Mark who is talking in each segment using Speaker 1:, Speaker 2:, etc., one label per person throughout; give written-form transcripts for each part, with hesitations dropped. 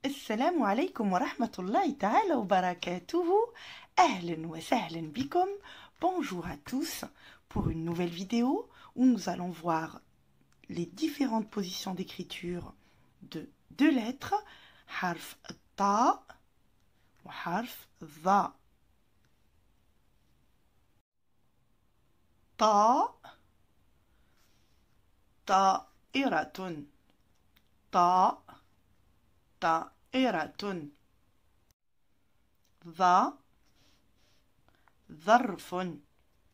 Speaker 1: Assalamu alaikum wa rahmatullahi ta'ala wa barakatuhu. Ahlan wa sahlan bikum. Bonjour à tous pour une nouvelle vidéo où nous allons voir les différentes positions d'écriture de deux lettres, harf ta ou harf dha. Ta, ta'iratun, ta, ta'iratun. Dha, dharfun,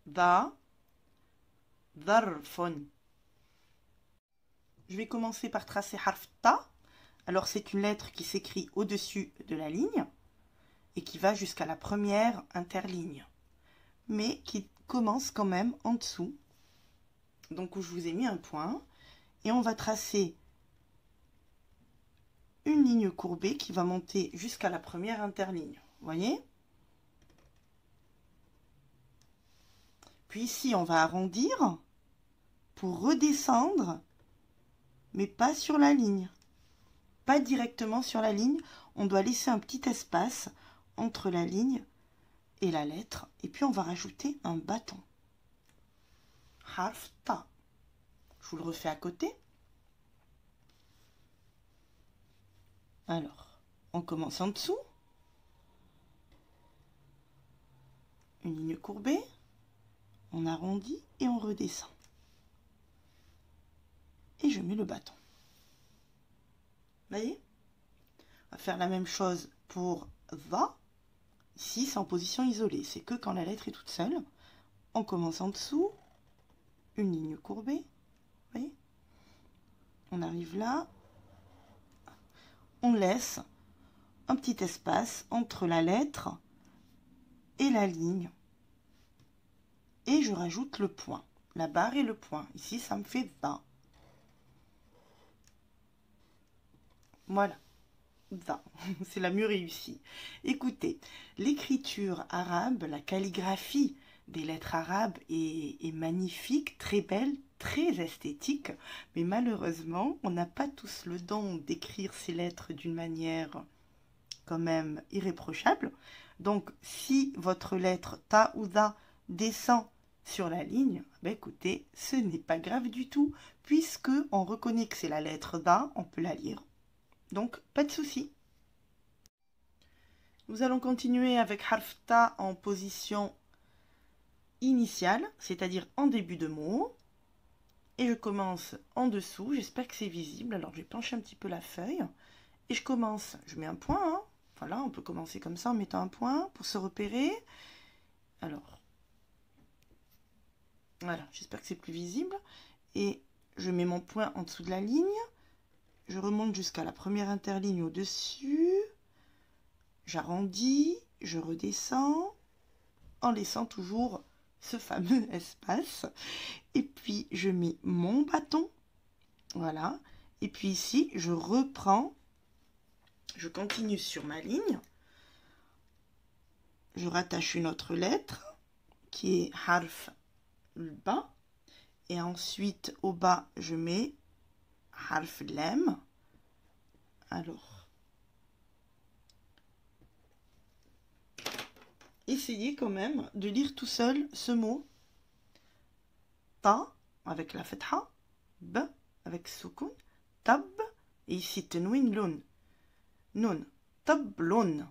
Speaker 1: dha, dharfun. Je vais commencer par tracer harf ta. Alors c'est une lettre qui s'écrit au-dessus de la ligne et qui va jusqu'à la première interligne, mais qui commence quand même en dessous. Donc où je vous ai mis un point et on va tracer une ligne courbée qui va monter jusqu'à la première interligne. Vous voyez? Puis ici, on va arrondir pour redescendre, mais pas sur la ligne. Pas directement sur la ligne. On doit laisser un petit espace entre la ligne et la lettre. Et puis, on va rajouter un bâton. Harf ta. Je vous le refais à côté. Alors, on commence en dessous. Une ligne courbée. On arrondit et on redescend. Et je mets le bâton. Vous voyez? On va faire la même chose pour va. Ici, c'est en position isolée. C'est que quand la lettre est toute seule. On commence en dessous. Une ligne courbée. Vous voyez? On arrive là. On laisse un petit espace entre la lettre et la ligne. Et je rajoute le point. La barre et le point. Ici, ça me fait va. Voilà. Va. C'est la mieux réussie. Écoutez, l'écriture arabe, la calligraphie des lettres arabes est magnifique, très belle, très esthétique. Mais malheureusement, on n'a pas tous le don d'écrire ces lettres d'une manière quand même irréprochable. Donc, si votre lettre ta ou da descend sur la ligne, ben écoutez, ce n'est pas grave du tout, puisque on reconnaît que c'est la lettre da, on peut la lire. Donc, pas de souci. Nous allons continuer avec harf ta en position initiale, c'est-à-dire en début de mot. Et je commence en dessous, j'espère que c'est visible. Alors, je vais pencher un petit peu la feuille. Et je commence, je mets un point, hein. Voilà, on peut commencer comme ça en mettant un point pour se repérer. Alors, voilà, j'espère que c'est plus visible. Et je mets mon point en dessous de la ligne. Je remonte jusqu'à la première interligne au-dessus. J'arrondis, je redescends en laissant toujours ce fameux espace. Et puis, je mets mon bâton. Voilà. Et puis ici, je reprends. Je continue sur ma ligne. Je rattache une autre lettre qui est harf bas. Et ensuite, au bas, je mets harf lam. Alors, essayez quand même de lire tout seul ce mot. Ta avec la fatha, b avec soukoun, tab, et ici tenwin loun. Noun, tabloun,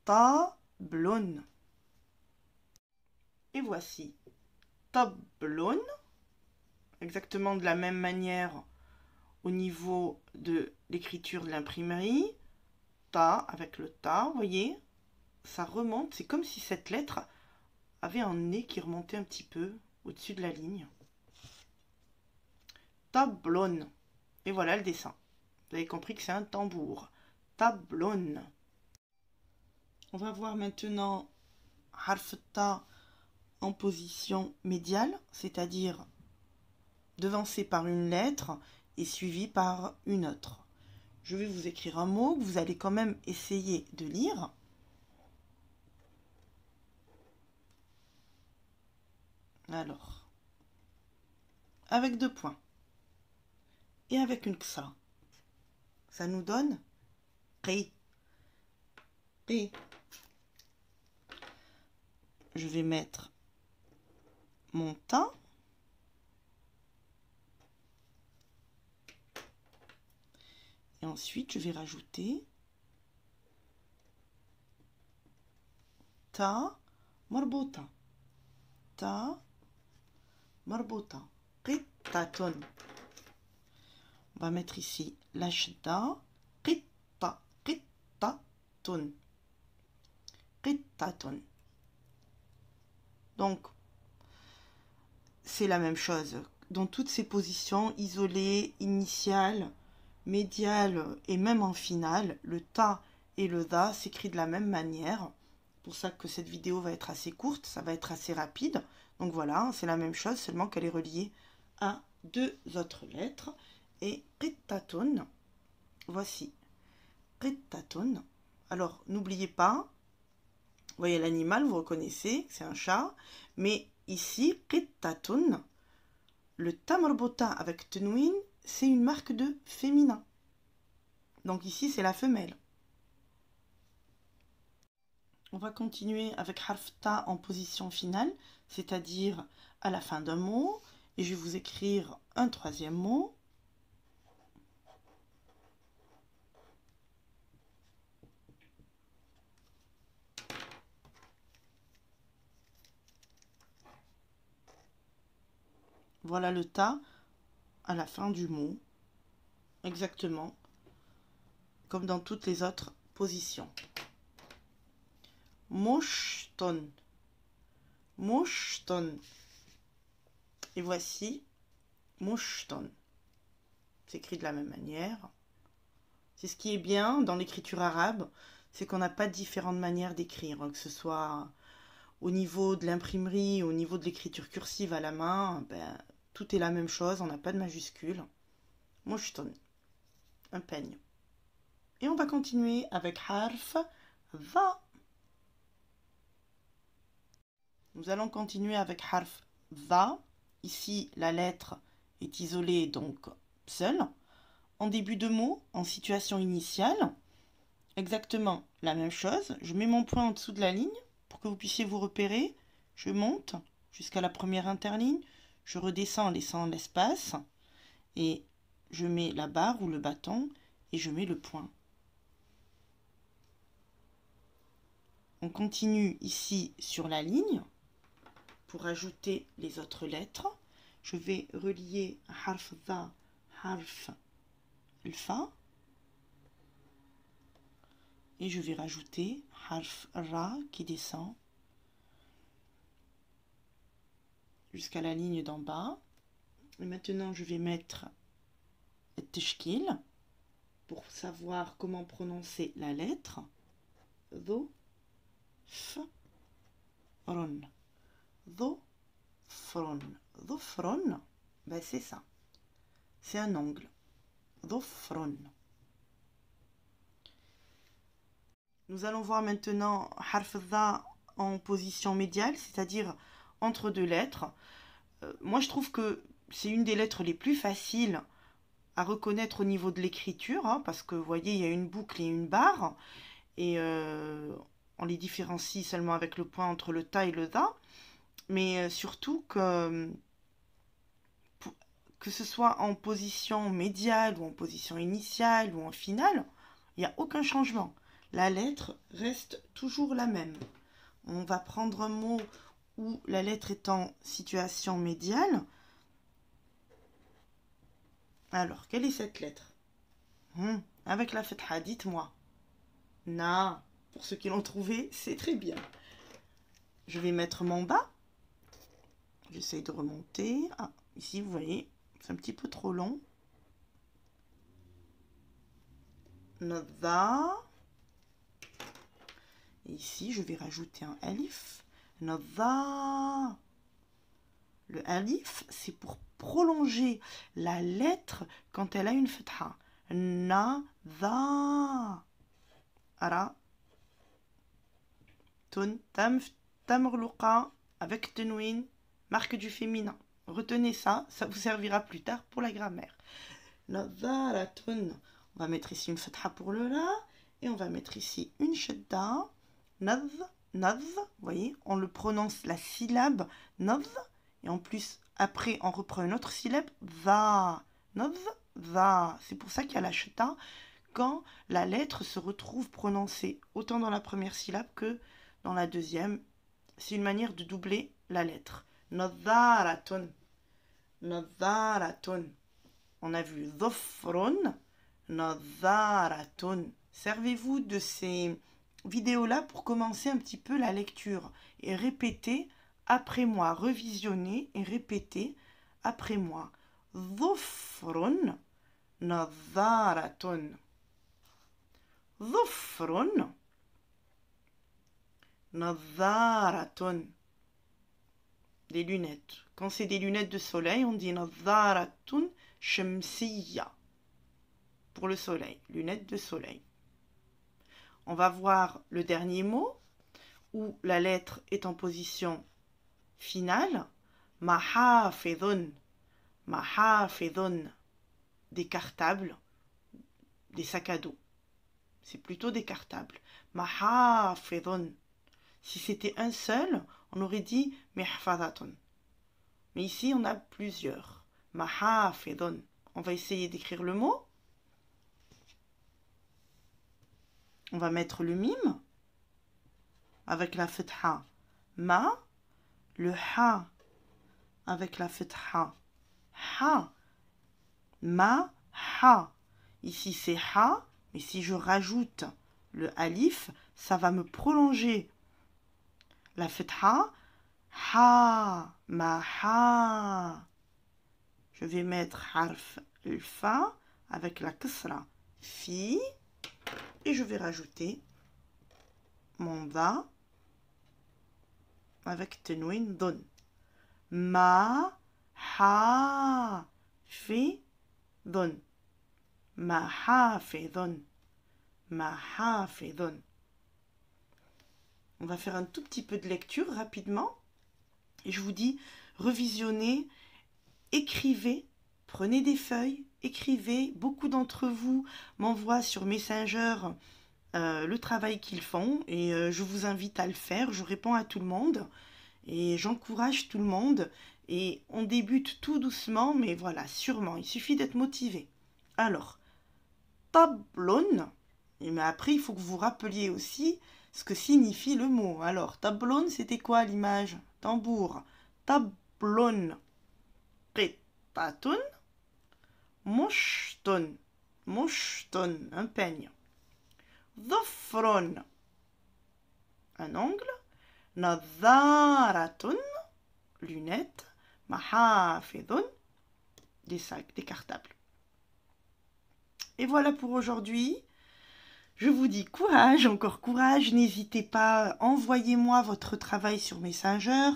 Speaker 1: tabloun. Et voici tabloun, exactement de la même manière au niveau de l'écriture de l'imprimerie. Ta avec le ta, vous voyez, ça remonte, c'est comme si cette lettre avait un nez qui remontait un petit peu au-dessus de la ligne. Tablon. Et voilà le dessin. Vous avez compris que c'est un tambour. Tablon. On va voir maintenant harf ta en position médiale, c'est-à-dire devancé par une lettre et suivi par une autre. Je vais vous écrire un mot que vous allez quand même essayer de lire. Alors, avec deux points et avec une ksra, ça nous donne Qi. Qi. Je vais mettre mon ta. Et ensuite, je vais rajouter ta marbota. Ta marbota. Qittatun. On va mettre ici la shadda. Qitta. Qittatun. Qittatun. Donc, c'est la même chose. Dans toutes ces positions, isolées, initiales, médiales et même en finale, le ta et le da s'écrit de la même manière. C'est pour ça que cette vidéo va être assez courte, ça va être assez rapide. Donc voilà, c'est la même chose, seulement qu'elle est reliée à deux autres lettres. Et qittatun, voici. Qittatun. Alors, n'oubliez pas, vous voyez l'animal, vous reconnaissez, c'est un chat. Mais ici, qittatun, le ta marbota avec tenouin, c'est une marque de féminin. Donc ici, c'est la femelle. On va continuer avec harf ta en position finale, c'est-à-dire à la fin d'un mot. Et je vais vous écrire un troisième mot. Voilà le ta à la fin du mot. Exactement comme dans toutes les autres positions. Moshton. Moshton. Et voici moshton. C'est écrit de la même manière. C'est ce qui est bien dans l'écriture arabe, c'est qu'on n'a pas différentes manières d'écrire, que ce soit au niveau de l'imprimerie, au niveau de l'écriture cursive à la main, ben, tout est la même chose, on n'a pas de majuscule. Moshton, un peigne. Et on va continuer avec harf va. Nous allons continuer avec harf va. Ici, la lettre est isolée, donc seule. En début de mot, en situation initiale, exactement la même chose. Je mets mon point en dessous de la ligne pour que vous puissiez vous repérer. Je monte jusqu'à la première interligne. Je redescends en laissant l'espace. Et je mets la barre ou le bâton et je mets le point. On continue ici sur la ligne pour ajouter les autres lettres. Je vais relier harf dha, harf fa. Et je vais rajouter harf ra qui descend jusqu'à la ligne d'en bas. Et maintenant, je vais mettre teshkil pour savoir comment prononcer la lettre. Dho, f, ron. Dho, fron. Dhofron, ben c'est ça. C'est un ongle. Dhofron. Nous allons voir maintenant harf dha en position médiale, c'est-à-dire entre deux lettres. Moi, je trouve que c'est une des lettres les plus faciles à reconnaître au niveau de l'écriture, hein, parce que vous voyez, il y a une boucle et une barre, et on les différencie seulement avec le point entre le ta et le dha, mais surtout que ce soit en position médiale ou en position initiale ou en finale, il n'y a aucun changement. La lettre reste toujours la même. On va prendre un mot où la lettre est en situation médiale. Alors, quelle est cette lettre? Avec la fatha, dites-moi. Na, pour ceux qui l'ont trouvé, c'est très bien. Je vais mettre mon bas. J'essaye de remonter. Ah, ici, vous voyez, c'est un petit peu trop long. Nodha. Et ici, je vais rajouter un alif. Nodha. Le alif, c'est pour prolonger la lettre quand elle a une fatha. Na, dha. Ara. Tun, tam, tamrluqa, avec tenouin, marque du féminin. Retenez ça, ça vous servira plus tard pour la grammaire. Nadharatun. On va mettre ici une fatha pour le la. Et on va mettre ici une shadda. Nadh, nadh. Vous voyez, on le prononce la syllabe nadh. Et en plus, après, on reprend une autre syllabe. Va. Nadh, va. C'est pour ça qu'il y a la shadda quand la lettre se retrouve prononcée autant dans la première syllabe que dans la deuxième. C'est une manière de doubler la lettre. Nadharatun. Nadharatun. On a vu dhofrun, nadharatun. Servez-vous de ces vidéos-là pour commencer un petit peu la lecture et répéter après moi. Revisionner et répéter après moi. Dhofrun, nadharatun. Dhofrun, nadharatun. Des lunettes. Quand c'est des lunettes de soleil, on dit nadharatun shamsiyya. Pour le soleil, lunettes de soleil. On va voir le dernier mot où la lettre est en position finale. Mahafidhun. Mahafidhun. Des cartables, des sacs à dos. C'est plutôt des cartables. Mahafidhun. Si c'était un seul, on aurait dit mihfadatun. Mais ici, on a plusieurs. Mahafidhun. On va essayer d'écrire le mot. On va mettre le mime avec la fatha. Ma. Le ha avec la fatha. Ha. Ma. Ha. Ici, c'est ha. Mais si je rajoute le alif, ça va me prolonger la fatha. Ha. Ma. Ha. Je vais mettre harf le fa avec la kasra. Fi. Et je vais rajouter mon dha avec tenwin don. Ma ha fi don. Ma ha fi don. Ma ha fi don. On va faire un tout petit peu de lecture rapidement. Et je vous dis, revisionnez, écrivez, prenez des feuilles, écrivez. Beaucoup d'entre vous m'envoient sur Messenger le travail qu'ils font et je vous invite à le faire. Je réponds à tout le monde et j'encourage tout le monde et on débute tout doucement, mais voilà, sûrement, il suffit d'être motivé. Alors, tablon, mais après il faut que vous rappeliez aussi ce que signifie le mot. Alors, tablon, c'était quoi l'image? Tambour. Tablon. Qitatun. Moshton. Moshton, un peigne. Dhofron, un ongle. Nadharatun, lunettes. Mahafidun, des sacs, des cartables. Et voilà pour aujourd'hui. Je vous dis courage, encore courage. N'hésitez pas, envoyez-moi votre travail sur Messenger.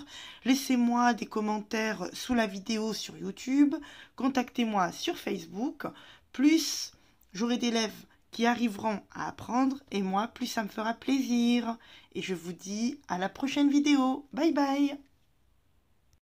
Speaker 1: Laissez-moi des commentaires sous la vidéo sur YouTube. Contactez-moi sur Facebook. Plus j'aurai d'élèves qui arriveront à apprendre et moi, plus ça me fera plaisir. Et je vous dis à la prochaine vidéo. Bye bye!